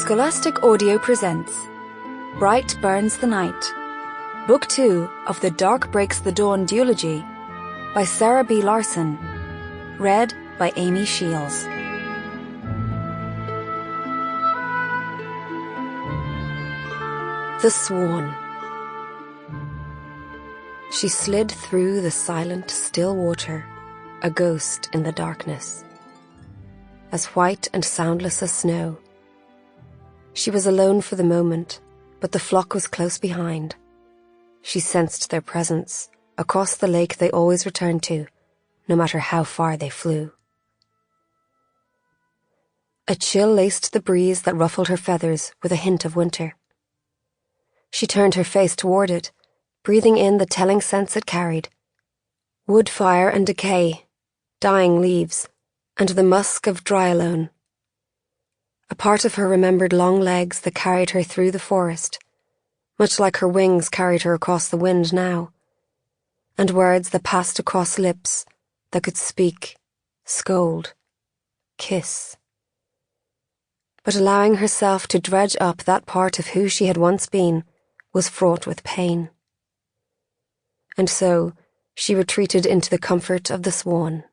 Scholastic Audio presents Bright Burns the Night, Book 2 of the Dark Breaks the Dawn duology by Sara B. Larson, read by Amy Shiels. The Swan. She slid through the silent, still water, a ghost in the darkness, as white and soundless as snow. She was alone for the moment, but the flock was close behind. She sensed their presence, across the lake they always returned to, no matter how far they flew. A chill laced the breeze that ruffled her feathers with a hint of winter. She turned her face toward it, breathing in the telling scents it carried. Wood fire and decay, dying leaves, and the musk of Draiolon. A part of her remembered long legs that carried her through the forest, much like her wings carried her across the wind now, and words that passed across lips that could speak, scold, kiss. But allowing herself to dredge up that part of who she had once been was fraught with pain. And so she retreated into the comfort of the swan.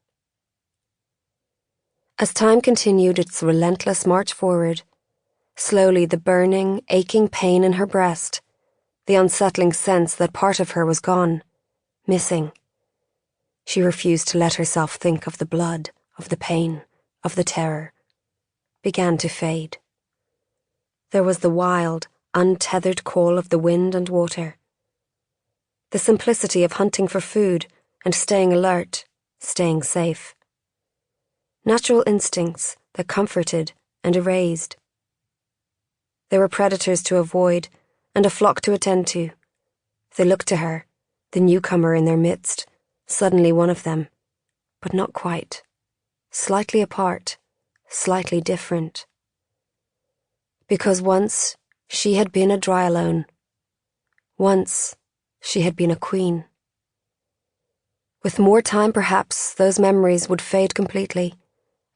As time continued its relentless march forward, slowly the burning, aching pain in her breast, the unsettling sense that part of her was gone, missing. She refused to let herself think of the blood, of the pain, of the terror, began to fade. There was the wild, untethered call of the wind and water, the simplicity of hunting for food and staying alert, staying safe. Natural instincts that comforted and erased. There were predators to avoid and a flock to attend to. They looked to her, the newcomer in their midst, suddenly one of them, but not quite. Slightly apart, slightly different. Because once she had been a Draiolon. Once she had been a queen. With more time, perhaps, those memories would fade completely,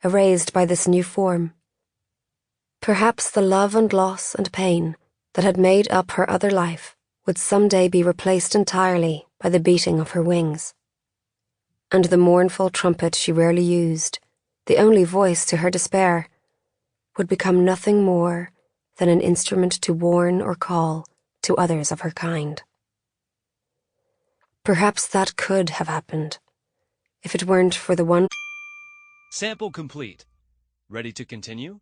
erased by this new form. Perhaps the love and loss and pain that had made up her other life would someday be replaced entirely by the beating of her wings. And the mournful trumpet she rarely used, the only voice to her despair, would become nothing more than an instrument to warn or call to others of her kind. Perhaps that could have happened, if it weren't for the one... Sample complete. Ready to continue?